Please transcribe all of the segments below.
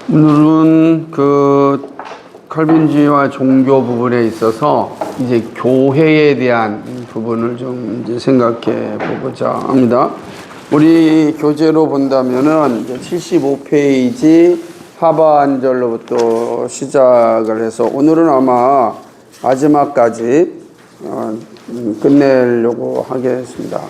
오늘은 그 칼빈주의와 종교 부분에 있어서 이제 교회에 대한 부분을 좀 이제 생각해 보고자 합니다. 우리 교재로 본다면은 75페이지 하반절로부터 시작을 해서 오늘은 아마 마지막까지 끝내려고 하겠습니다.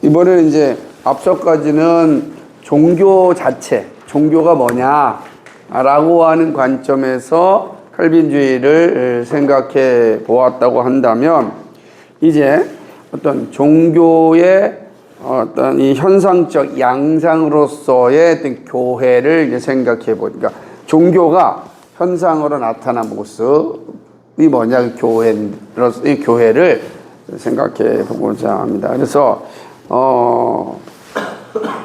이번에는 이제 앞서까지는 종교 자체, 종교가 뭐냐라고 하는 관점에서 칼빈주의를 생각해 보았다고 한다면, 이제 어떤 종교의 어떤 이 현상적 양상으로서의 어떤 교회를 이제 생각해 보니까, 종교가 현상으로 나타난 모습이 뭐냐, 교회로서의 교회를 생각해 보고자 합니다. 그래서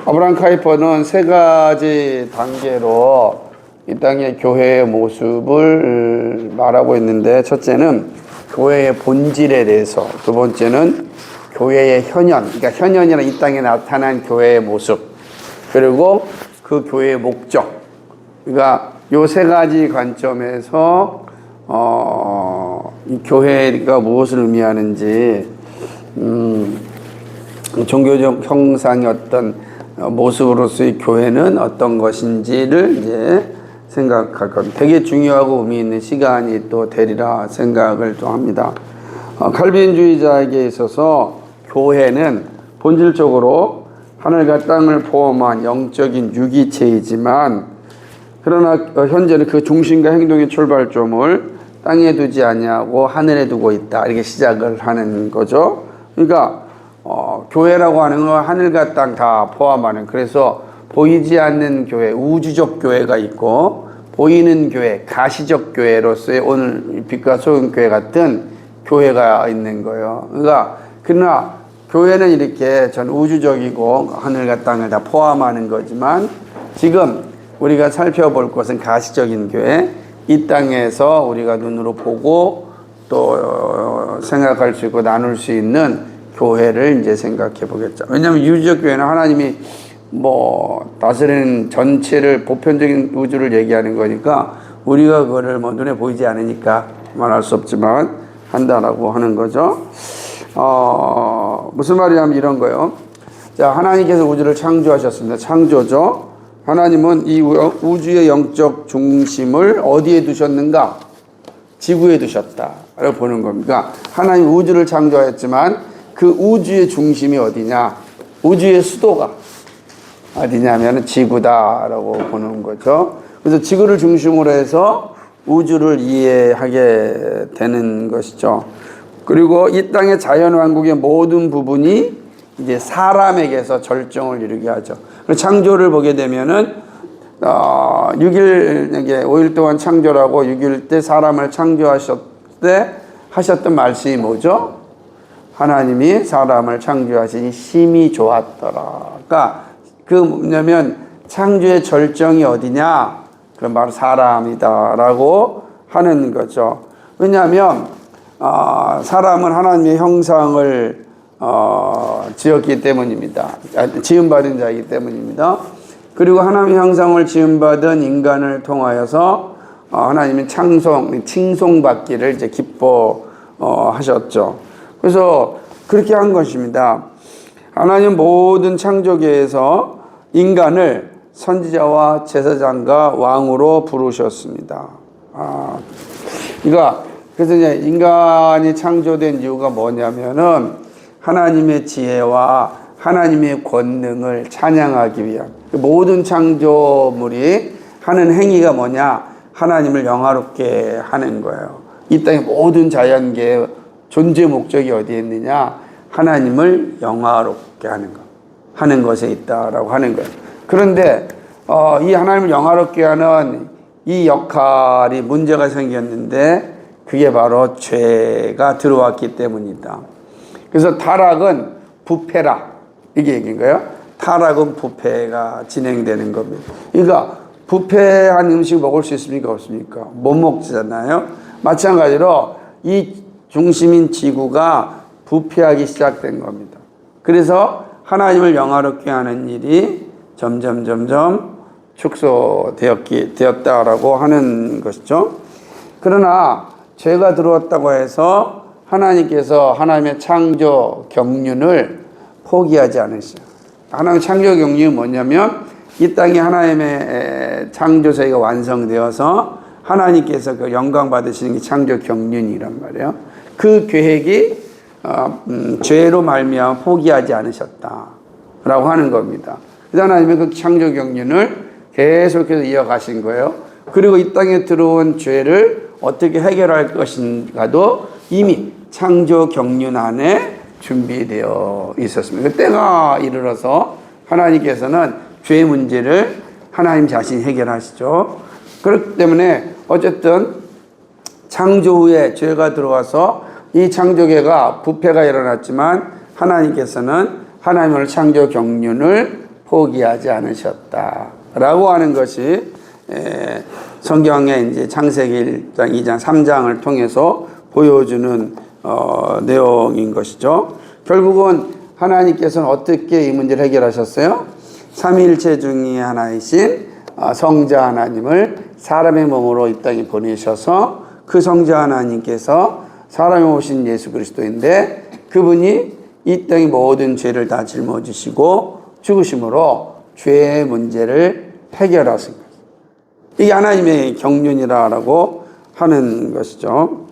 아브라함 카이퍼는 세 가지 단계로 이 땅의 교회의 모습을 말하고 있는데, 첫째는 교회의 본질에 대해서, 두 번째는 교회의 현현, 그러니까 현현이란 이 땅에 나타난 교회의 모습, 그리고 그 교회의 목적. 그러니까 요 세 가지 관점에서 이 교회가 무엇을 의미하는지, 종교적 형상의 어떤 모습으로서의 교회는 어떤 것인지를 이제 생각할 겁니다. 되게 중요하고 의미 있는 시간이 또 되리라 생각을 또 합니다. 칼빈주의자에게 있어서 교회는 본질적으로 하늘과 땅을 포함한 영적인 유기체이지만, 그러나 현재는 그 중심과 행동의 출발점을 땅에 두지 아니하고 하늘에 두고 있다, 이렇게 시작을 하는 거죠. 그러니까 교회라고 하는 건 하늘과 땅 다 포함하는, 그래서 보이지 않는 교회, 우주적 교회가 있고, 보이는 교회, 가시적 교회로서의 오늘 빛과 소금 교회 같은 교회가 있는 거예요. 그러나 교회는 이렇게 전 우주적이고 하늘과 땅을 다 포함하는 거지만, 지금 우리가 살펴볼 것은 가시적인 교회, 이 땅에서 우리가 눈으로 보고 또 생각할 수 있고 나눌 수 있는 교회를 이제 생각해 보겠죠. 왜냐하면 유주적 교회는 하나님이 다스리는 전체를, 보편적인 우주를 얘기하는 거니까, 우리가 그거를 눈에 보이지 않으니까 말할 수 없지만 한다라고 하는 거죠. 무슨 말이냐면 이런 거예요. 자, 하나님께서 우주를 창조하셨습니다. 창조죠. 하나님은 이 우주의 영적 중심을 어디에 두셨는가? 지구에 두셨다라고 보는 겁니다. 하나님 우주를 창조하였지만 그 우주의 중심이 어디냐? 우주의 수도가 어디냐면 지구다라고 보는 거죠. 그래서 지구를 중심으로 해서 우주를 이해하게 되는 것이죠. 그리고 이 땅의 자연왕국의 모든 부분이 이제 사람에게서 절정을 이루게 하죠. 그래서 창조를 보게 되면은 6일, 이게 5일 동안 창조라고 6일 때 사람을 창조하셨을 때 하셨던 말씀이 뭐죠? 하나님이 사람을 창조하시니 심히 좋았더라. 그러니까 뭐냐면 창조의 절정이 어디냐? 그건 바로 사람이다라고 하는 거죠. 왜냐하면 사람은 하나님의 형상을 지었기 때문입니다. 지음받은 자이기 때문입니다. 그리고 하나님의 형상을 지음받은 인간을 통하여서 하나님은 칭송받기를 이제 기뻐하셨죠. 그래서 그렇게 한 것입니다. 하나님 모든 창조계에서 인간을 선지자와 제사장과 왕으로 부르셨습니다. 그래서 이제 인간이 창조된 이유가 뭐냐면은 하나님의 지혜와 하나님의 권능을 찬양하기 위한, 모든 창조물이 하는 행위가 뭐냐? 하나님을 영화롭게 하는 거예요. 이 땅의 모든 자연계의 존재 목적이 어디에 있느냐? 하나님을 영화롭게 하는 것에 있다라고 하는 거예요. 그런데 이 하나님을 영화롭게 하는 이 역할이 문제가 생겼는데, 그게 바로 죄가 들어왔기 때문이다. 그래서 타락은 부패라, 이게 얘기인 거예요. 타락은 부패가 진행되는 겁니다. 그러니까 부패한 음식 먹을 수 있습니까? 없습니까? 못 먹잖아요. 마찬가지로 이 중심인 지구가 부패하기 시작된 겁니다. 그래서 하나님을 영화롭게 하는 일이 점점 축소되었다라고 하는 것이죠. 그러나 죄가 들어왔다고 해서 하나님께서 하나님의 창조 경륜을 포기하지 않으셔요. 하나님의 창조 경륜이 뭐냐면 이 땅에 하나님의 창조 세계가 완성되어서 하나님께서 그 영광 받으시는 게 창조 경륜이란 말이에요. 그 계획이 죄로 말미암아 포기하지 않으셨다라고 하는 겁니다. 그래서 하나님의 그 창조 경륜을 계속해서 이어가신 거예요. 그리고 이 땅에 들어온 죄를 어떻게 해결할 것인가도 이미 창조 경륜 안에 준비되어 있었습니다. 그 때가 이르러서 하나님께서는 죄 문제를 하나님 자신이 해결하시죠. 그렇기 때문에 어쨌든 창조 후에 죄가 들어와서 이 창조계가 부패가 일어났지만 하나님께서는 하나님의 창조 경륜을 포기하지 않으셨다라고 하는 것이 성경의 이제 창세기 1장, 2장, 3장을 통해서 보여주는 내용인 것이죠. 결국은 하나님께서는 어떻게 이 문제를 해결하셨어요? 삼위일체 중에 하나이신 성자 하나님을 사람의 몸으로 이 땅에 보내셔서 그 성자 하나님께서 사람이 오신 예수 그리스도인데 그분이 이 땅의 모든 죄를 다 짊어지시고 죽으심으로 죄의 문제를 해결하신 거예요. 이게 하나님의 경륜이라고 하는 것이죠.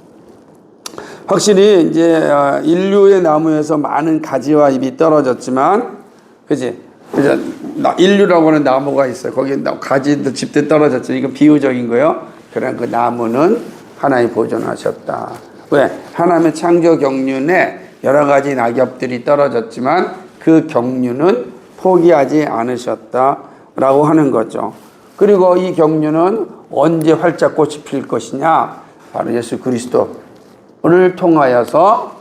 확실히 이제 인류의 나무에서 많은 가지와 잎이 떨어졌지만, 그지? 이제 인류라고 하는 나무가 있어요. 거기에 가지도 짚도 떨어졌죠. 이건 비유적인 거예요. 그러나 그 나무는 하나님 보존하셨다. 왜? 하나님의 창조 경륜에 여러 가지 낙엽들이 떨어졌지만 그 경륜은 포기하지 않으셨다라고 하는 거죠. 그리고 이 경륜은 언제 활짝 꽃이 필 것이냐? 바로 예수 그리스도를 통하여서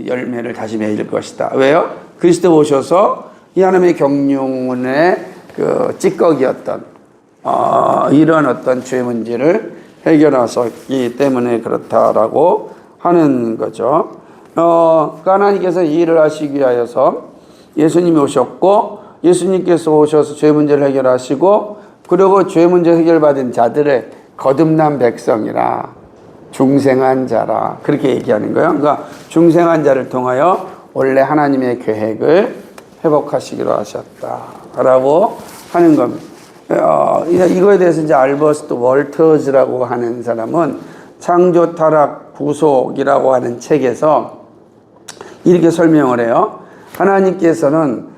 열매를 다시 맺을 것이다. 왜요? 그리스도 오셔서 이 하나님의 경륜의 그 찌꺼기였던 이런 어떤 죄 문제를 해결하셨기 때문에 그렇다라고 하는 거죠. 하나님께서 이 일을 하시기 위하여서 예수님이 오셨고 예수님께서 오셔서 죄 문제를 해결하시고 그리고 죄 문제 해결받은 자들의 거듭난 백성이라 중생한 자라 그렇게 얘기하는 거예요. 그러니까 중생한 자를 통하여 원래 하나님의 계획을 회복하시기로 하셨다라고 하는 겁니다. 이거에 대해서 이제 알버스트 월터즈라고 하는 사람은 창조 타락 구속이라고 하는 책에서 이렇게 설명을 해요. 하나님께서는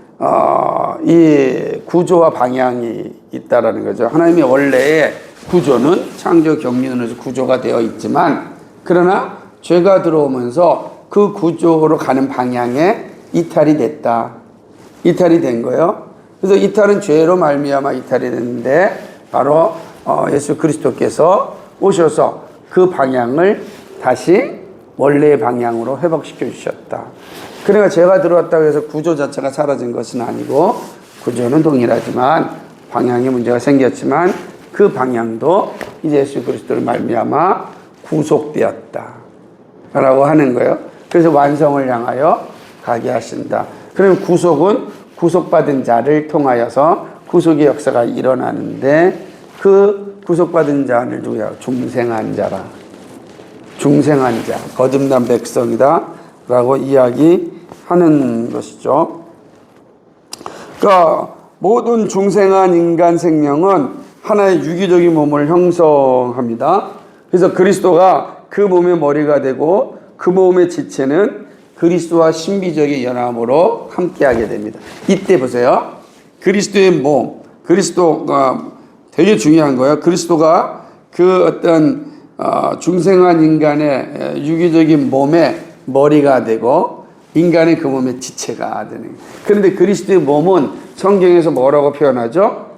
이 구조와 방향이 있다라는 거죠. 하나님의 원래의 구조는 창조 경륜으로서 구조가 되어 있지만 그러나 죄가 들어오면서 그 구조로 가는 방향에 이탈이 됐다. 이탈이 된 거예요. 그래서 이탈은 죄로 말미암아 이탈이 됐는데 바로 예수 그리스도께서 오셔서 그 방향을 다시 원래의 방향으로 회복시켜 주셨다. 그러니까 죄가 들어왔다고 해서 구조 자체가 사라진 것은 아니고 구조는 동일하지만 방향에 문제가 생겼지만 그 방향도 이제 예수 그리스도를 말미암아 구속되었다 라고 하는 거예요. 그래서 완성을 향하여 가게 하신다. 그러면 구속은 구속받은 자를 통하여서 구속의 역사가 일어나는데 그 구속받은 자를 누구야? 중생한 자라. 중생한 자, 거듭난 백성이다 라고 이야기하는 것이죠. 그러니까 모든 중생한 인간 생명은 하나의 유기적인 몸을 형성합니다. 그래서 그리스도가 그 몸의 머리가 되고 그 몸의 지체는 그리스도와 신비적인 연합으로 함께하게 됩니다. 이때 보세요. 그리스도의 몸, 그리스도가 되게 중요한 거예요. 그리스도가 그 어떤 중생한 인간의 유기적인 몸의 머리가 되고 인간의 그 몸의 지체가 되는 거예요. 그런데 그리스도의 몸은 성경에서 뭐라고 표현하죠?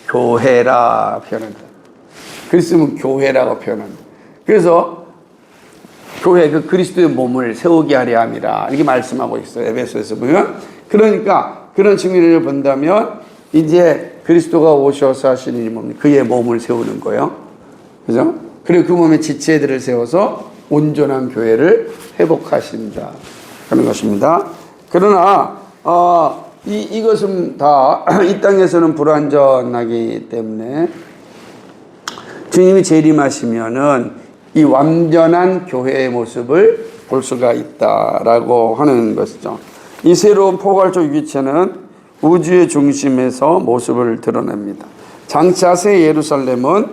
교회라 표현한다. 그리스도는 교회라고 표현합니다. 그래서 교회 그 그리스도의 몸을 세우게 하려 함이라 이렇게 말씀하고 있어요. 에베소에서 보면. 그러니까 그런 측면을 본다면 이제 그리스도가 오셔서 하시는 이 몸, 그의 몸을 세우는 거예요. 그죠? 그리고 그 몸의 지체들을 세워서 온전한 교회를 회복하신다 하는 것입니다. 그러나 이것은 다 이 땅에서는 불완전하기 때문에 주님이 재림하시면은 이 완전한 교회의 모습을 볼 수가 있다라고 하는 것이죠. 이 새로운 포괄적 유기체는 우주의 중심에서 모습을 드러냅니다. 장차 새 예루살렘은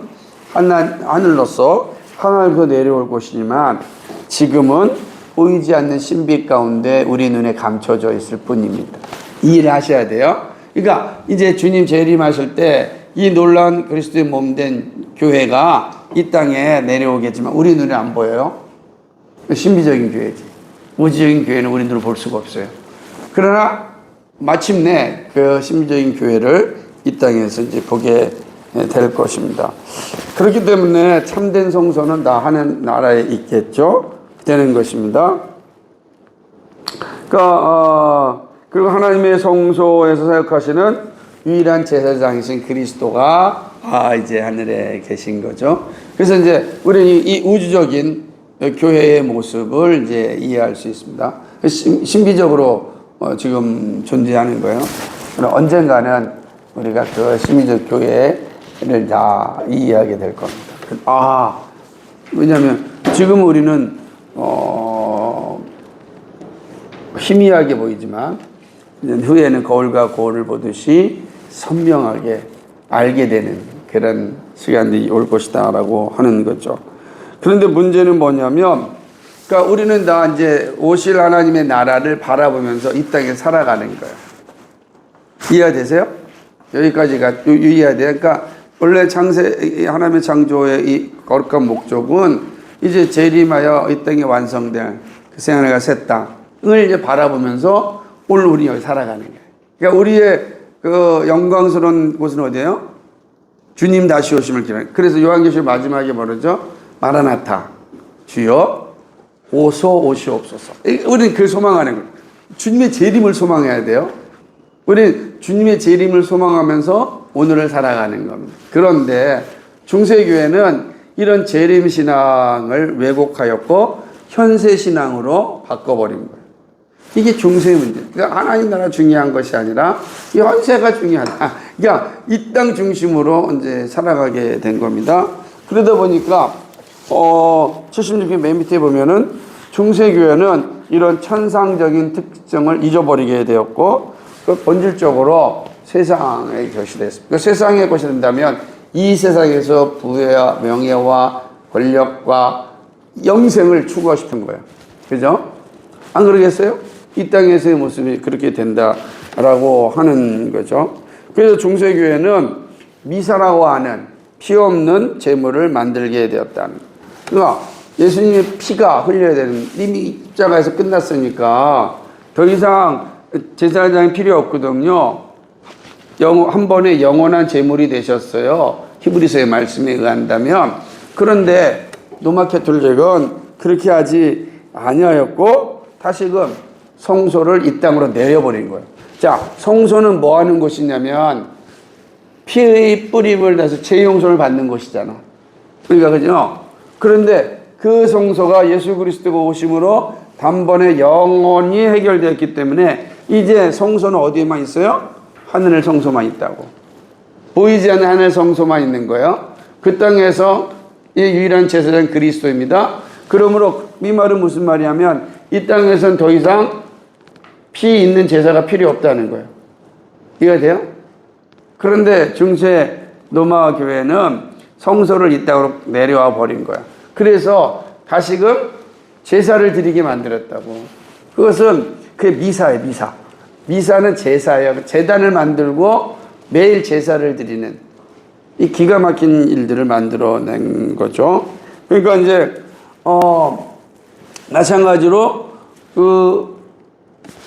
하늘로서 하늘에서 내려올 곳이지만 지금은 보이지 않는 신비 가운데 우리 눈에 감춰져 있을 뿐입니다. 이해를 하셔야 돼요. 그러니까 이제 주님 재림하실 때 이 놀라운 그리스도의 몸된 교회가 이 땅에 내려오겠지만 우리 눈에 안 보여요. 신비적인 교회지. 우주적인 교회는 우리 눈으로 볼 수가 없어요. 그러나 마침내 그 신비적인 교회를 이 땅에서 이제 보게 될 것입니다. 그렇기 때문에 참된 성소는 다 하는 나라에 있겠죠. 되는 것입니다. 그러니까 그리고 하나님의 성소에서 사역하시는 유일한 제사장이신 그리스도가 이제 하늘에 계신 거죠. 그래서 이제 우리는 이 우주적인 교회의 모습을 이제 이해할 수 있습니다. 신비적으로 지금 존재하는 거예요. 그럼 언젠가는 우리가 그 신비적 교회를 다 이해하게 될 겁니다. 왜냐하면 지금 우리는 희미하게 보이지만 후에는 거울과 거울을 보듯이 선명하게 알게 되는 그런 시간이 올 것이다 라고 하는 거죠. 그런데 문제는 뭐냐면, 그러니까 우리는 다 이제 오실 하나님의 나라를 바라보면서 이 땅에 살아가는 거예요. 이해되세요? 여기까지가 이해해야 돼요. 그러니까 원래 하나님의 창조의 이 거룩한 목적은 이제 재림하여 이 땅에 완성될 그 생활과 새 땅을 이제 바라보면서 오늘 우리 여기 살아가는 거예요. 그러니까 우리의 그 영광스러운 곳은 어디예요? 주님 다시 오심을 기다려요. 그래서 요한계시록 마지막에 뭐라죠? 마라나타, 주여 오소 오시옵소서. 우리는 그걸 소망하는 거예요. 주님의 재림을 소망해야 돼요. 우리는 주님의 재림을 소망하면서 오늘을 살아가는 겁니다. 그런데 중세교회는 이런 재림신앙을 왜곡하였고 현세신앙으로 바꿔버린 거예요. 이게 중세의 문제. 그러니까 하나님 나라 중요한 것이 아니라 현세가 중요하다. 그러니까 이 땅 중심으로 이제 살아가게 된 겁니다. 그러다 보니까 76편 맨 밑에 보면은 중세교회는 이런 천상적인 특성을 잊어버리게 되었고 본질적으로 세상의 것이 됐습니다. 그러니까 세상의 것이 된다면 이 세상에서 부와 명예와 권력과 영생을 추구하고 싶은 거예요. 그죠? 안 그러겠어요? 이 땅에서의 모습이 그렇게 된다라고 하는 거죠. 그래서 중세교회는 미사라고 하는 피 없는 제물을 만들게 되었다는 거예요. 그러니까 예수님의 피가 흘려야 되는, 이미 십자가에서 끝났으니까 더 이상 제사장이 필요 없거든요. 한 번에 영원한 제물이 되셨어요. 히브리서의 말씀에 의한다면. 그런데 로마 캐톨릭은 그렇게 하지 아니하였고 다시금 성소를 이 땅으로 내려버린 거예요. 자, 성소는 뭐 하는 곳이냐면 피의 뿌림을 내서 죄용서를 받는 곳이잖아. 우리가 그죠? 그런데 그 성소가 예수 그리스도가 오심으로 단번에 영원히 해결되었기 때문에 이제 성소는 어디에만 있어요? 하늘 성소만 있다고. 보이지 않는 하늘 성소만 있는 거예요. 그 땅에서 이 유일한 제사장 그리스도입니다. 그러므로 이 말은 무슨 말이냐면 이 땅에서는 더 이상 피 있는 제사가 필요 없다는 거예요. 이해가 돼요? 그런데 중세 로마 교회는 성소를 이 땅으로 내려와 버린 거야. 그래서 다시금 제사를 드리게 만들었다고. 그것은 그게 미사예요, 미사. 미사는 제사예요. 제단을 만들고 매일 제사를 드리는 이 기가 막힌 일들을 만들어낸 거죠. 그러니까 이제 마찬가지로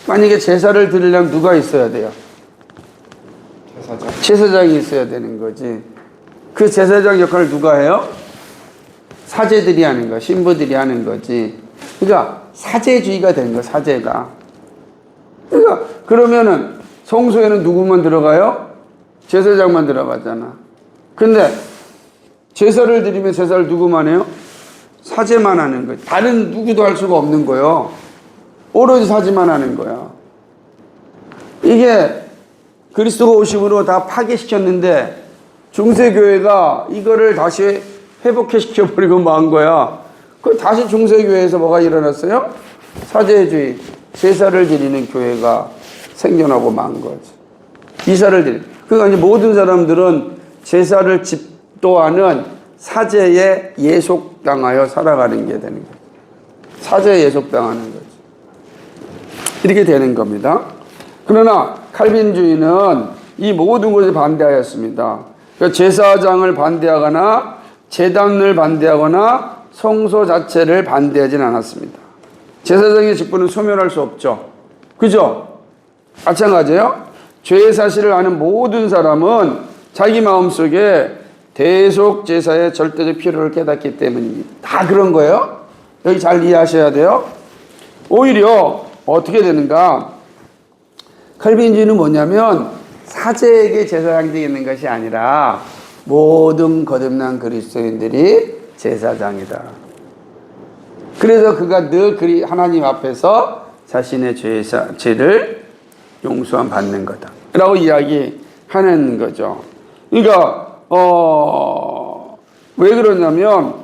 만약에 제사를 드리려면 누가 있어야 돼요? 제사장이 있어야 되는 거지. 그 제사장 역할을 누가 해요? 사제들이 하는 거, 신부들이 하는 거지. 그러니까 사제주의가 된 거야, 사제가. 그러니까 그러면은 성소에는 누구만 들어가요? 제사장만 들어가잖아. 근데 제사를 드리면 제사를 누구만 해요? 사제만 하는 거예요. 다른 누구도 할 수가 없는 거예요. 오로지 사제만 하는 거야. 이 이게 그리스도가 오심으로 다 파괴시켰는데 중세교회가 이거를 다시 회복시켜버리고 만 거야. 그 다시 중세교회에서 뭐가 일어났어요? 사제주의, 제사를 드리는 교회가 생겨나고 만 거지. 이사를 드리. 그러니까 이제 모든 사람들은 제사를 집도하는 사제에 예속당하여 살아가는 게 되는 거예요. 사제에 예속당하는 거지. 이렇게 되는 겁니다. 그러나 칼빈주의는 이 모든 것을 반대하였습니다. 그러니까 제사장을 반대하거나 제단을 반대하거나 성소 자체를 반대하진 않았습니다. 제사장의 직분은 소멸할 수 없죠. 그죠? 마찬가지예요. 죄의 사실을 아는 모든 사람은 자기 마음속에 대속 제사의 절대적 필요를 깨닫기 때문입니다. 다 그런 거예요. 여기 잘 이해하셔야 돼요. 오히려 어떻게 되는가? 칼빈주의는 뭐냐면 사제에게 제사장이 있는 것이 아니라 모든 거듭난 그리스도인들이 제사장이다. 그래서 그가 늘 하나님 앞에서 자신의 죄를 용서함 받는 거다 라고 이야기하는 거죠. 그러니까 왜 그러냐면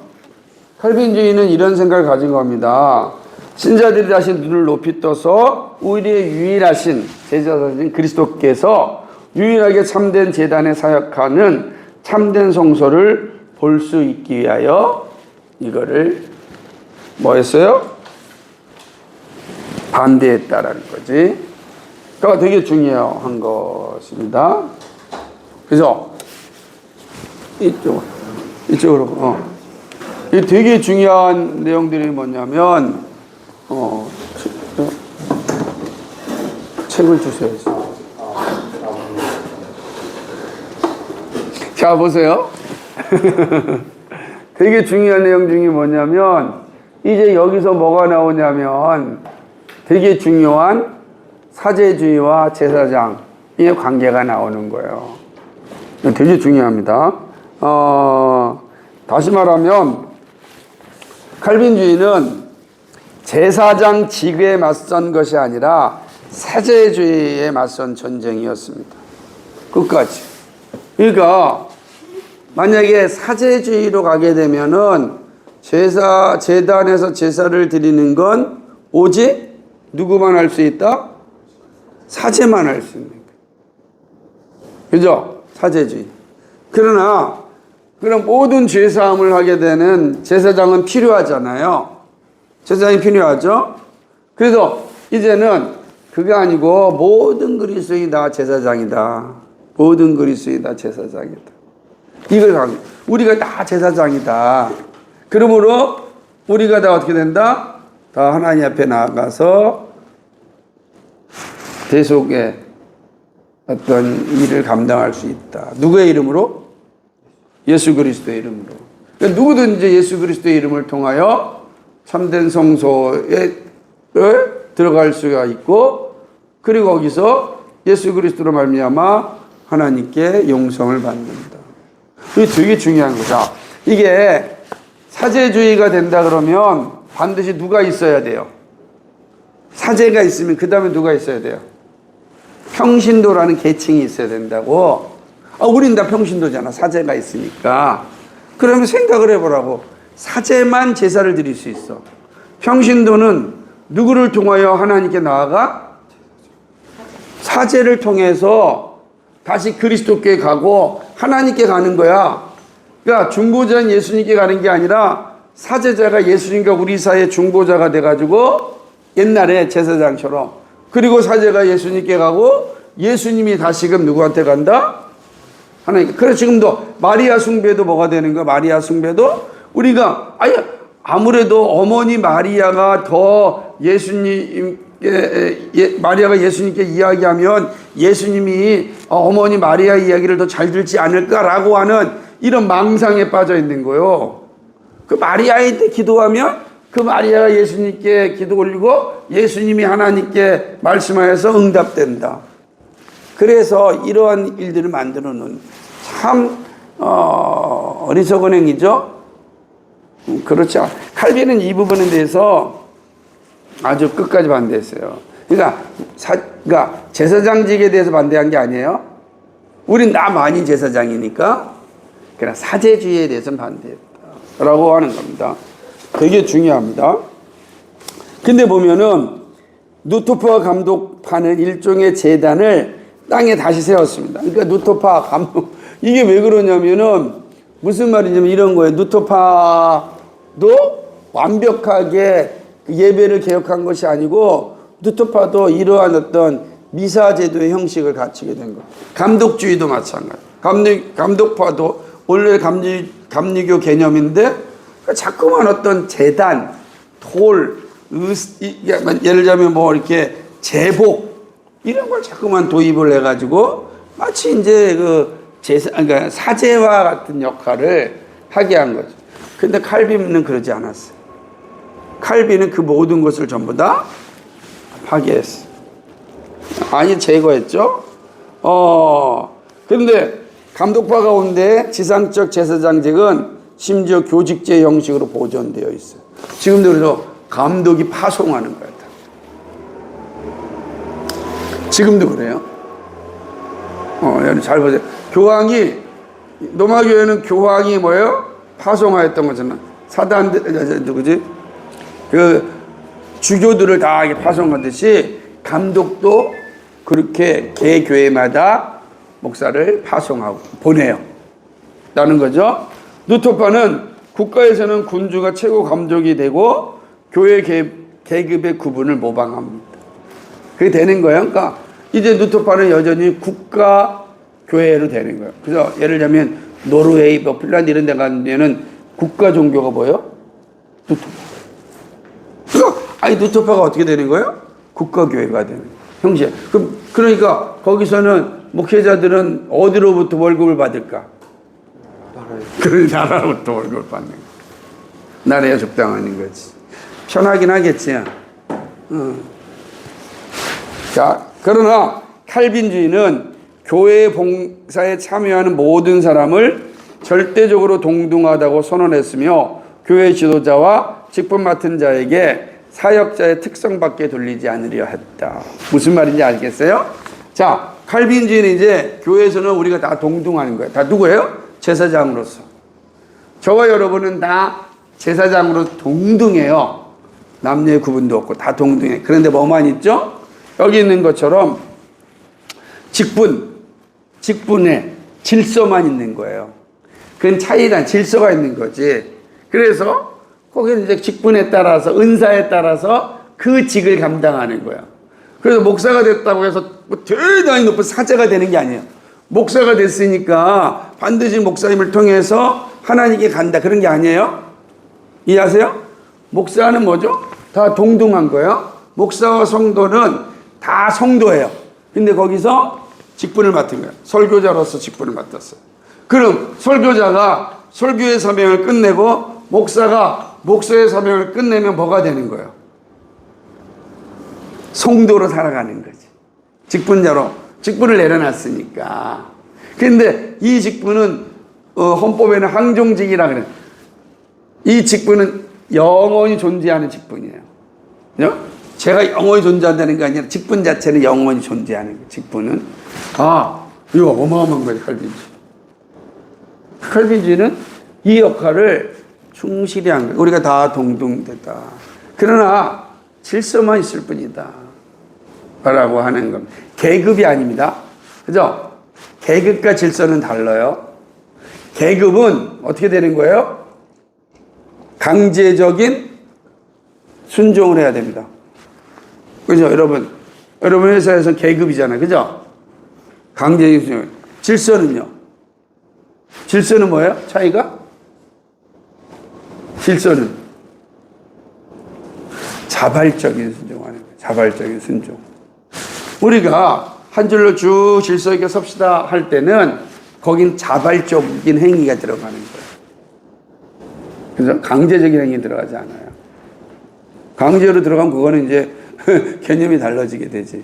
칼빈주의는 이런 생각을 가진 겁니다. 신자들이 다시 눈을 높이 떠서 우리의 유일하신 제사장인 그리스도께서 유일하게 참된 제단에 사역하는 참된 성소를 볼 수 있기 위하여 이거를 뭐 했어요? 반대했다라는 거지. 그러니까 되게 중요한 것입니다. 그래서 이쪽으로 이 되게 중요한 내용들이 뭐냐면 책을 주셔야죠. 자, 보세요. 되게 중요한 내용 중에 뭐냐면 이제 여기서 뭐가 나오냐면 되게 중요한 사제주의와 제사장의 관계가 나오는 거예요. 되게 중요합니다. 다시 말하면 칼빈주의는 제사장 직위에 맞선 것이 아니라 사제주의에 맞선 전쟁이었습니다. 끝까지. 그러니까 만약에 사제주의로 가게 되면은 제단에서 제사를 드리는 건 오직 누구만 할 수 있다? 사제만 할 수 있는 거예요. 그죠? 사제주의. 그러나 그럼 모든 죄사함을 하게 되는 제사장은 필요하잖아요. 제사장이 필요하죠. 그래서 이제는 그게 아니고 모든 그리스도인이 다 제사장이다. 모든 그리스도인이 다 제사장이다. 이걸 우리가 다 제사장이다. 그러므로 우리가 다 어떻게 된다? 다 하나님 앞에 나아가서 대속의 어떤 일을 감당할 수 있다. 누구의 이름으로? 예수 그리스도의 이름으로. 그러니까 누구든지 예수 그리스도의 이름을 통하여 참된 성소에 들어갈 수가 있고, 그리고 거기서 예수 그리스도로 말미암아 하나님께 용성을 받는다. 이게 되게 중요한 거죠. 이게 사제주의가 된다 그러면 반드시 누가 있어야 돼요? 사제가 있으면 그 다음에 누가 있어야 돼요? 평신도라는 계층이 있어야 된다고. 우린 다 평신도잖아. 사제가 있으니까. 그러면 생각을 해보라고. 사제만 제사를 드릴 수 있어. 평신도는 누구를 통하여 하나님께 나아가? 사제를 통해서 다시 그리스도께 가고 하나님께 가는 거야. 그러니까 중보자는 예수님께 가는 게 아니라 사제자가 예수님과 우리 사이의 중보자가 돼가지고 옛날에 제사장처럼, 그리고 사제가 예수님께 가고 예수님이 다시금 누구한테 간다? 하나님. 그래서 지금도 마리아 숭배도 뭐가 되는 거야? 마리아 숭배도 우리가 아무래도 어머니 마리아가 더 마리아가 예수님께 이야기하면 예수님이 어머니 마리아 이야기를 더 잘 들지 않을까라고 하는 이런 망상에 빠져 있는 거예요. 그 마리아한테 기도하면 그 마리아가 예수님께 기도 올리고 예수님이 하나님께 말씀하여서 응답된다. 그래서 이러한 일들을 만들어 놓은 참 어리석은 행위죠. 그렇죠. 칼빈은 이 부분에 대해서 아주 끝까지 반대했어요. 그러니까 그러니까 제사장직에 대해서 반대한 게 아니에요. 우린 나 많이 제사장이니까. 그러나 사제주의에 대해서는 반대했다라고 하는 겁니다. 되게 중요합니다. 근데 보면은 누토파 감독파는 일종의 제단을 땅에 다시 세웠습니다. 그러니까 누토파 감독, 이게 왜 그러냐면은 무슨 말이냐면 이런 거예요. 누토파도 완벽하게 예배를 개혁한 것이 아니고 누토파도 이러한 어떤 미사제도의 형식을 갖추게 된 거. 감독주의도 마찬가지. 감독파도 원래 감리교 개념인데 자꾸만 어떤 제단, 돌, 예를 들자면 뭐 이렇게 제복 이런 걸 자꾸만 도입을 해가지고 마치 이제 그러니까 사제와 같은 역할을 하게 한 거죠. 근데 칼빈은 그러지 않았어요. 칼빈은 그 모든 것을 전부 다 파괴했어. 아니 제거했죠. 근데 감독파 가운데 지상적 제사장직은 심지어 교직제 형식으로 보존되어 있어요. 지금도 그래서 감독이 파송하는 거예요. 지금도 그래요. 여러분 잘 보세요. 교황이 로마교회는 교황이 뭐예요? 파송하였던 거잖아. 사단들 누구지? 그 주교들을 다 파송하듯이 감독도 그렇게 개 교회마다 목사를 파송하고 보내요. 라는 거죠. 누토파는 국가에서는 군주가 최고 감독이 되고 교회 계급의 구분을 모방합니다. 그게 되는 거예요. 그러니까 이제 누토파는 여전히 국가 교회로 되는 거예요. 그래서 예를 들면 노르웨이, 핀란드 이런 데 가면은 국가 종교가 뭐예요? 누토파. 아니 누토파가 어떻게 되는 거예요? 국가 교회가 되는 거예요. 형제. 그러니까 거기서는 목회자들은 어디로부터 월급을 받을까? 그 나라로부터 월급을 받는 거예요. 나라에 적당한 거지. 편하긴 하겠지. 자, 그러나 칼빈주의는 교회 봉사에 참여하는 모든 사람을 절대적으로 동등하다고 선언했으며 교회 지도자와 직분 맡은 자에게 사역자의 특성밖에 돌리지 않으려 했다. 무슨 말인지 알겠어요? 자, 칼빈주의는 이제 교회에서는 우리가 다 동등하는 거예요. 다 누구예요? 제사장으로서. 저와 여러분은 다 제사장으로 동등해요. 남녀의 구분도 없고 다 동등해. 그런데 뭐만 있죠? 여기 있는 것처럼 직분에 질서만 있는 거예요. 그건 차이란 질서가 있는 거지. 그래서 거기는 이제 직분에 따라서 은사에 따라서 그 직을 감당하는 거야. 그래서 목사가 됐다고 해서 뭐 대단히 높은 사제가 되는 게 아니에요. 목사가 됐으니까 반드시 목사님을 통해서 하나님께 간다 그런 게 아니에요. 이해하세요? 목사는 뭐죠? 다 동등한 거예요. 목사와 성도는 다 성도예요. 근데 거기서 직분을 맡은 거예요. 설교자로서 직분을 맡았어요. 그럼 설교자가 설교의 사명을 끝내고 목사가 목사의 사명을 끝내면 뭐가 되는 거예요? 성도로 살아가는 거지. 직분을 내려놨으니까. 근데 이 직분은 헌법에는 항종직이라 그래요. 이 직분은 영원히 존재하는 직분이에요. 제가 영원히 존재한다는 게 아니라 직분 자체는 영원히 존재하는 거예요. 직분은. 이거 어마어마한 거예요. 칼빈주의는 이 역할을 충실히 한 거예요. 우리가 다 동등되다. 그러나 질서만 있을 뿐이다. 라고 하는 겁니다. 계급이 아닙니다. 그죠? 계급과 질서는 달라요. 계급은 어떻게 되는 거예요? 강제적인 순종을 해야 됩니다. 그죠? 여러분 회사에서는 계급이잖아요. 그죠? 강제적인 순종. 질서는요? 질서는 뭐예요? 차이가? 질서는 자발적인 순종하는 거예요. 자발적인 순종. 우리가 한 줄로 쭉 질서 있게 섭시다 할 때는 거긴 자발적인 행위가 들어가는 거예요. 그래서 강제적인 행위 들어가지 않아요. 강제로 들어가면 그거는 이제 개념이 달라지게 되지.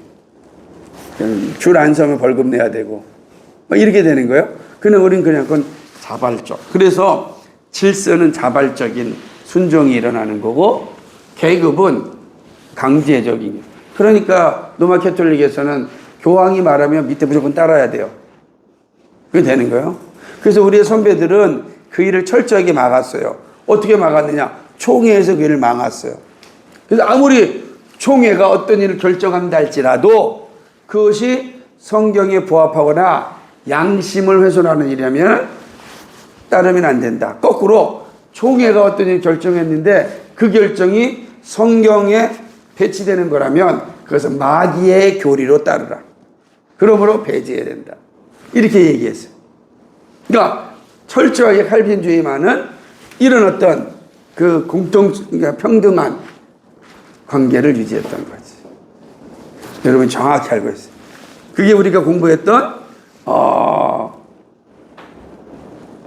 줄 안 서면 벌금 내야 되고 이렇게 되는 거예요. 근데 우리는 그냥 그건 자발적. 그래서 질서는 자발적인 순종이 일어나는 거고 계급은 강제적인. 그러니까 로마 캐톨릭에서는 교황이 말하면 밑에 무조건 따라야 돼요. 그게 되는 거예요. 그래서 우리의 선배들은 그 일을 철저하게 막았어요. 어떻게 막았느냐? 총회에서 그 일을 막았어요. 그래서 아무리 총회가 어떤 일을 결정한다 할지라도 그것이 성경에 부합하거나 양심을 훼손하는 일이라면 따르면 안 된다. 거꾸로 총회가 어떤 일을 결정했는데 그 결정이 성경에 배치되는 거라면 그것은 마귀의 교리로 따르라. 그러므로 배제해야 된다. 이렇게 얘기했어요. 그러니까 철저하게 칼빈주의만은 이런 어떤 그 그러니까 평등한 관계를 유지했던 거지. 여러분 정확히 알고 있어요. 그게 우리가 공부했던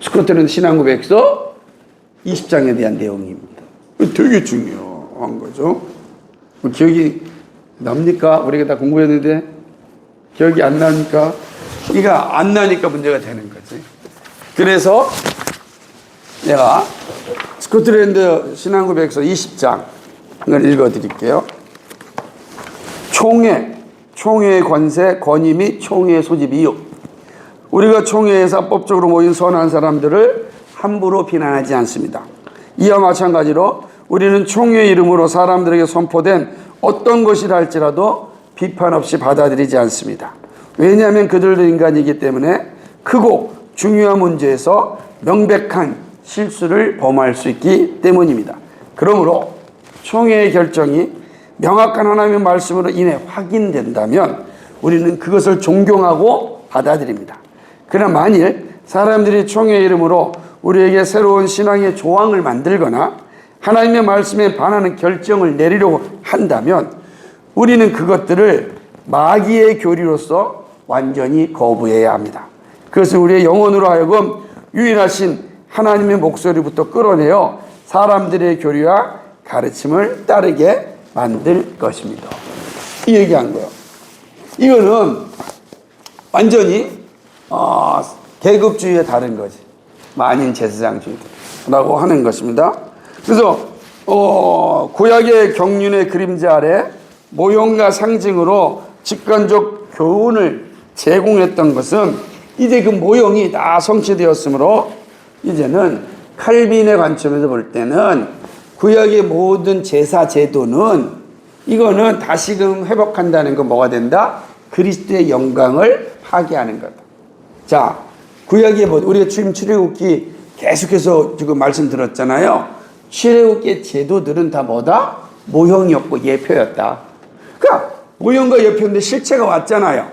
스코틀랜드 신앙고백서 20장에 대한 내용입니다. 되게 중요한 거죠. 기억이 납니까? 우리가 다 공부했는데 기억이 안 나니까 이거 안 나니까 문제가 되는 거지. 그래서 내가 스코틀랜드 신앙고백서 20장 이걸 읽어드릴게요. 총회의 권세, 권위 및 총회의 소집 이유. 우리가 총회에서 법적으로 모인 선한 사람들을 함부로 비난하지 않습니다. 이와 마찬가지로 우리는 총회의 이름으로 사람들에게 선포된 어떤 것이라 할지라도 비판 없이 받아들이지 않습니다. 왜냐하면 그들도 인간이기 때문에 크고 중요한 문제에서 명백한 실수를 범할 수 있기 때문입니다. 그러므로 총회의 결정이 명확한 하나님의 말씀으로 인해 확인된다면 우리는 그것을 존경하고 받아들입니다. 그러나 만일 사람들이 총회의 이름으로 우리에게 새로운 신앙의 조항을 만들거나 하나님의 말씀에 반하는 결정을 내리려고 한다면 우리는 그것들을 마귀의 교리로서 완전히 거부해야 합니다. 그것은 우리의 영혼으로 하여금 유일하신 하나님의 목소리부터 끌어내어 사람들의 교리와 가르침을 따르게 만들 것입니다. 이 얘기한 거예요. 이거는 완전히 계급주의에 다른 거지. 만인 제사장주의라고 하는 것입니다. 그래서 구약의 경륜의 그림자 아래 모형과 상징으로 직관적 교훈을 제공했던 것은 이제 그 모형이 다 성취되었으므로 이제는 칼빈의 관점에서 볼 때는 구약의 모든 제사 제도는 이거는 다시금 회복한다는 건 뭐가 된다? 그리스도의 영광을 파괴하는 거다. 자, 구약의 우리가 지금 출애굽기 계속해서 지금 말씀 들었잖아요. 출애굽기의 제도들은 다 뭐다? 모형이었고 예표였다. 그러니까 모형과 예표인데 실체가 왔잖아요.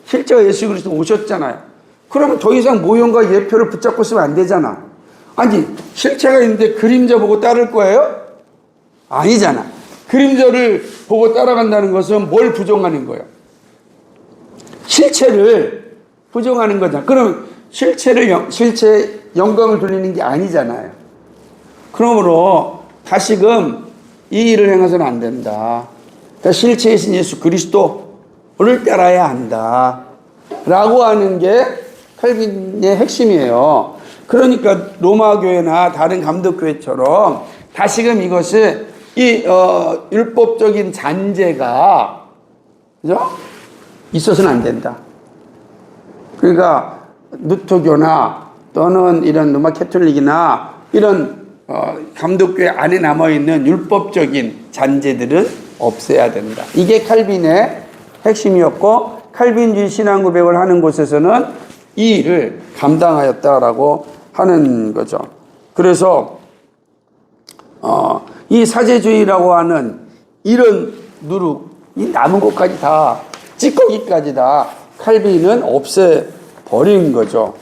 실제가 예수 그리스도 오셨잖아요. 그러면 더 이상 모형과 예표를 붙잡고 있으면 안 되잖아. 아니, 실체가 있는데 그림자 보고 따를 거예요? 아니잖아. 그림자를 보고 따라간다는 것은 뭘 부정하는 거예요? 실체를 부정하는 거잖아. 그럼 실체 영광을 돌리는 게 아니잖아요. 그러므로 다시금 이 일을 행해서는 안 된다. 그러니까 실체이신 예수 그리스도를 따라야 한다. 라고 하는 게 칼빈의 핵심이에요. 그러니까 로마 교회나 다른 감독교회처럼 다시금 이것이 율법적인 잔재가 그죠? 있어서는 안 된다. 그러니까 누토교나 또는 이런 로마 캐톨릭이나 이런 감독교회 안에 남아있는 율법적인 잔재들은 없애야 된다. 이게 칼빈의 핵심이었고 칼빈주의 신앙 고백을 하는 곳에서는 이 일을 감당하였다라고 하는 거죠. 그래서 이 사제주의라고 하는 이런 누룩, 이 남은 것까지 다 찌꺼기까지 다 칼빈은 없애버린 거죠.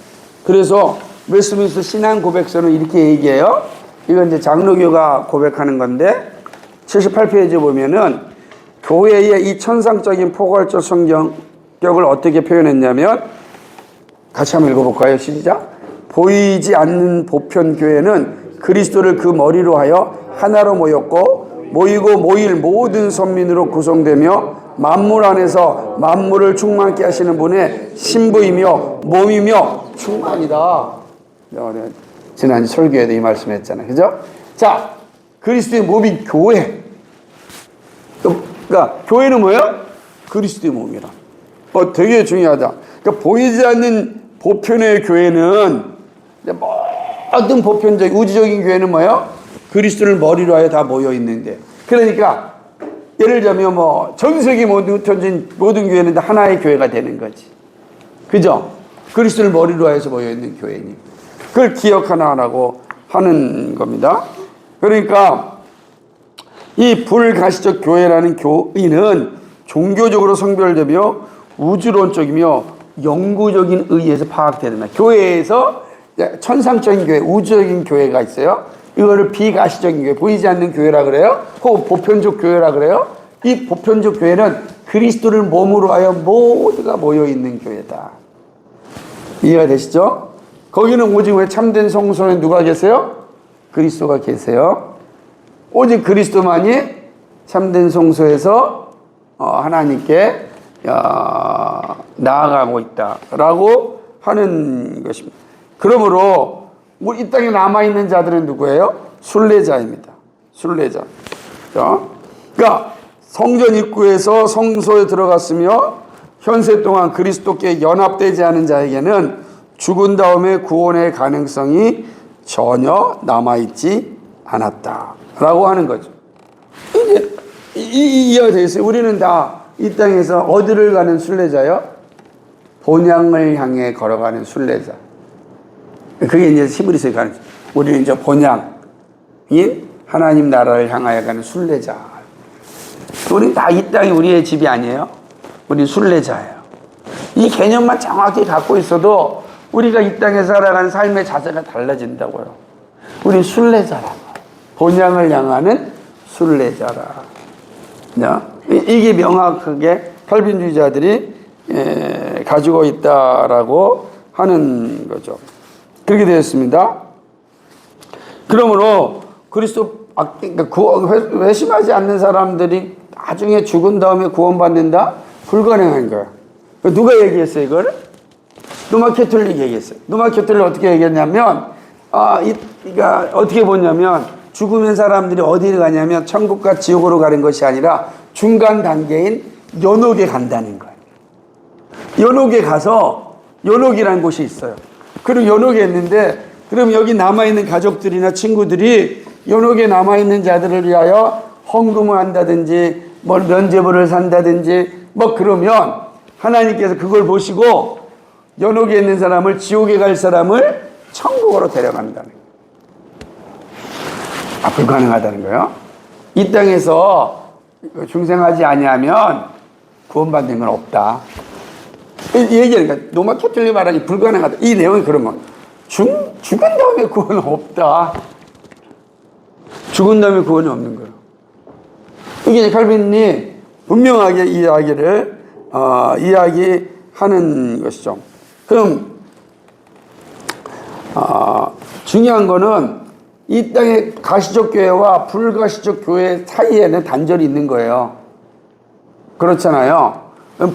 그래서 웨스트민스터 신앙 고백서는 이렇게 얘기해요. 이건 이제 장로교가 고백하는 건데 78페이지 보면은 교회의 이 천상적인 포괄적 성경격을 어떻게 표현했냐면 같이 한번 읽어볼까요? 시작. 보이지 않는 보편교회는 그리스도를 그 머리로 하여 하나로 모였고 모이고 모일 모든 선민으로 구성되며 만물 안에서 만물을 충만케 하시는 분의 신부이며 몸이며 충만이다. 지난 설교에도 이 말씀했잖아요. 그죠? 자, 그리스도의 몸인 교회. 그러니까 교회는 뭐예요? 그리스도의 몸이라. 되게 중요하다. 그러니까 보이지 않는 보편의 교회는 모든 보편적 우주적인 교회는 뭐예요? 그리스도를 머리로 하여 다 모여 있는데. 그러니까 예를 들자면 전 세계 모든 교회는 다 하나의 교회가 되는 거지. 그죠? 그리스도를 머리로 해서 모여 있는 교회니. 그걸 기억하라고 하는 겁니다. 그러니까 이 불가시적 교회라는 교의는 종교적으로 성별되며 우주론적이며 영구적인 의의에서 파악되는 거예요. 교회에서 천상적인 교회, 우주적인 교회가 있어요. 이거를 비가시적인 교회, 보이지 않는 교회라 그래요. 혹은 보편적 교회라 그래요. 이 보편적 교회는 그리스도를 몸으로 하여 모두가 모여 있는 교회다. 이해가 되시죠? 거기는 오직 왜 참된 성소에 누가 계세요? 그리스도가 계세요. 오직 그리스도만이 참된 성소에서 하나님께 나아가고 있다라고 하는 것입니다. 그러므로 이 땅에 남아있는 자들은 누구예요? 순례자입니다. 순례자. 그러니까 성전 입구에서 성소에 들어갔으며 현세 동안 그리스도께 연합되지 않은 자에게는 죽은 다음에 구원의 가능성이 전혀 남아있지 않았다라고 하는 거죠. 이제 이해가 되겠어요? 우리는 다 이 땅에서 어디를 가는 순례자요? 본향을 향해 걸어가는 순례자. 그게 이제 히브리서에 가는, 우리는 이제 본향인 하나님 나라를 향하여 가는 순례자. 우리는 다 이 땅이 우리의 집이 아니에요. 우리 순례자예요. 이 개념만 정확히 갖고 있어도 우리가 이 땅에 살아가는 삶의 자세가 달라진다고요. 우리 순례자라고. 본향을 향하는 순례자라. 이게 명확하게 칼빈주의자들이 가지고 있다라고 하는 거죠. 그렇게 되었습니다. 그러므로 그리스도 회심하지 않는 사람들이 나중에 죽은 다음에 구원받는다? 불가능한 거야. 누가 얘기했어요, 이거를? 노마 캐톨릭이 얘기했어요. 노마 캐톨릭이 어떻게 얘기했냐면, 그러니까 어떻게 보냐면, 죽으면 사람들이 어디를 가냐면, 천국과 지옥으로 가는 것이 아니라 중간 단계인 연옥에 간다는 거예요. 연옥에 가서, 연옥이라는 곳이 있어요. 그리고 연옥에 있는데, 그럼 여기 남아있는 가족들이나 친구들이 연옥에 남아있는 자들을 위하여 헌금을 한다든지, 면죄부를 산다든지, 그러면 하나님께서 그걸 보시고 연옥에 있는 사람을, 지옥에 갈 사람을 천국으로 데려간다는 거예요. 불가능하다는 거예요. 이 땅에서 중생하지 아니하면 구원받는 건 없다. 얘기하니까 노마 캐톨릭 말하니 불가능하다. 이 내용이 그러면 죽은 다음에 구원은 없다. 죽은 다음에 구원이 없는 거예요. 이게 칼빈이 분명하게 이 이야기를 이야기하는 것이죠. 그럼 중요한 거는 이 땅의 가시적 교회와 불가시적 교회 사이에는 단절이 있는 거예요. 그렇잖아요.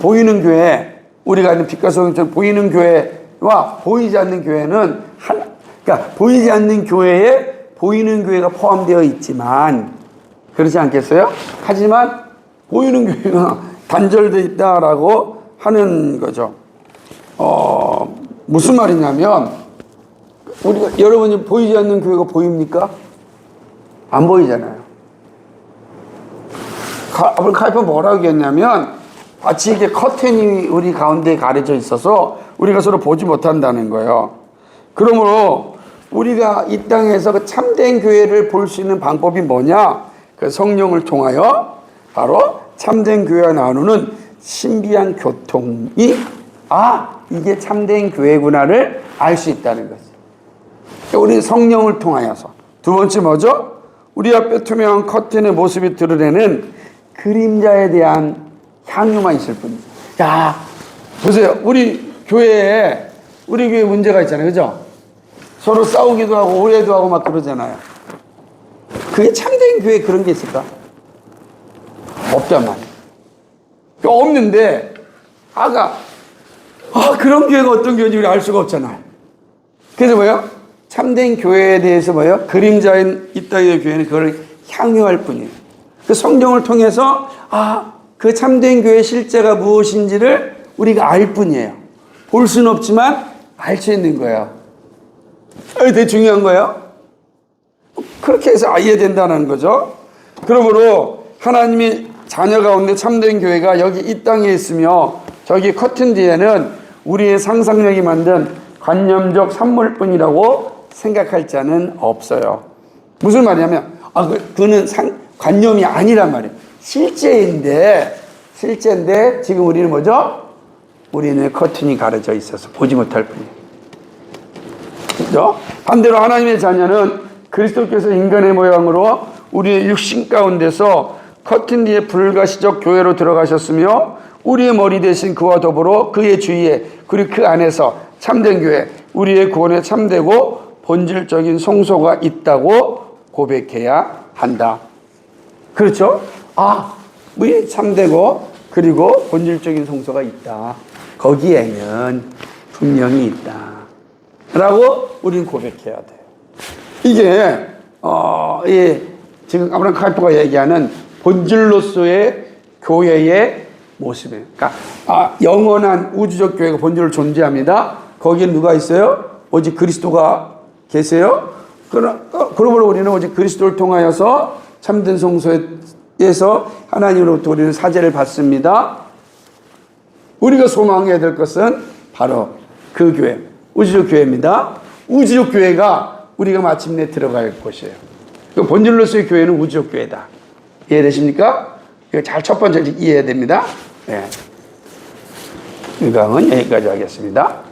보이는 교회, 우리가 아는 빛과 소금처럼 보이는 교회와 보이지 않는 교회는 그러니까 보이지 않는 교회에 보이는 교회가 포함되어 있지만, 그렇지 않겠어요? 하지만 보이는 교회가 단절되어 있다라고 하는 거죠. 무슨 말이냐면, 여러분이 보이지 않는 교회가 보입니까? 안 보이잖아요. 칼빈이 뭐라고 했냐면, 마치 이게 커튼이 우리 가운데 가려져 있어서 우리가 서로 보지 못한다는 거예요. 그러므로 우리가 이 땅에서 그 참된 교회를 볼 수 있는 방법이 뭐냐? 그 성령을 통하여 바로 참된 교회와 나누는 신비한 교통이, 이게 참된 교회구나를 알 수 있다는 거지. 우리 성령을 통하여서. 두 번째 뭐죠? 우리 앞에 투명한 커튼의 모습이 드러내는 그림자에 대한 향유만 있을 뿐입니다. 자, 보세요. 우리 교회 문제가 있잖아요. 그죠? 서로 싸우기도 하고 오해도 하고 막 그러잖아요. 그게 참된 교회에 그런 게 있을까? 없단 말이에요. 없는데, 그런 교회가 어떤 교회인지 우리 알 수가 없잖아요. 그래서 뭐예요? 참된 교회에 대해서 뭐예요? 그림자인 이 땅의 교회는 그걸 향유할 뿐이에요. 그 성경을 통해서 그 참된 교회의 실제가 무엇인지를 우리가 알 뿐이에요. 볼 수는 없지만 알 수 있는 거예요. 이게 되게 중요한 거예요. 그렇게 해서 이해된다는 거죠. 그러므로 하나님이 자녀 가운데 참된 교회가 여기 이 땅에 있으며 저기 커튼 뒤에는 우리의 상상력이 만든 관념적 산물뿐이라고 생각할 자는 없어요. 무슨 말이냐면 그는 관념이 아니란 말이에요. 실제인데 지금 우리는 뭐죠? 우리는 커튼이 가려져 있어서 보지 못할 뿐이에요. 그렇죠? 반대로 하나님의 자녀는 그리스도께서 인간의 모양으로 우리의 육신 가운데서 커튼 뒤에 불가시적 교회로 들어가셨으며 우리의 머리 대신 그와 더불어 그의 주위에 그리고 그 안에서 참된 교회, 우리의 구원에 참되고 본질적인 성소가 있다고 고백해야 한다. 그렇죠? 우리 참되고 그리고 본질적인 성소가 있다. 거기에는 분명히 있다. 라고 우리는 고백해야 돼요. 이게 지금 아브라함 칼포가 얘기하는 본질로서의 교회의 모습이에요. 그러니까 영원한 우주적 교회가 본질로 존재합니다. 거기에 누가 있어요? 오직 그리스도가 계세요. 그러므로 우리는 오직 그리스도를 통하여서 참된 성소에서 하나님으로부터 우리는 사제를 받습니다. 우리가 소망해야 될 것은 바로 그 교회, 우주적 교회입니다. 우주적 교회가 우리가 마침내 들어갈 곳이에요. 그 본질로서의 교회는 우주적 교회다. 이해되십니까? 이거 잘 첫 번째 이해해야 됩니다. 네. 이 강은 여기까지 하겠습니다.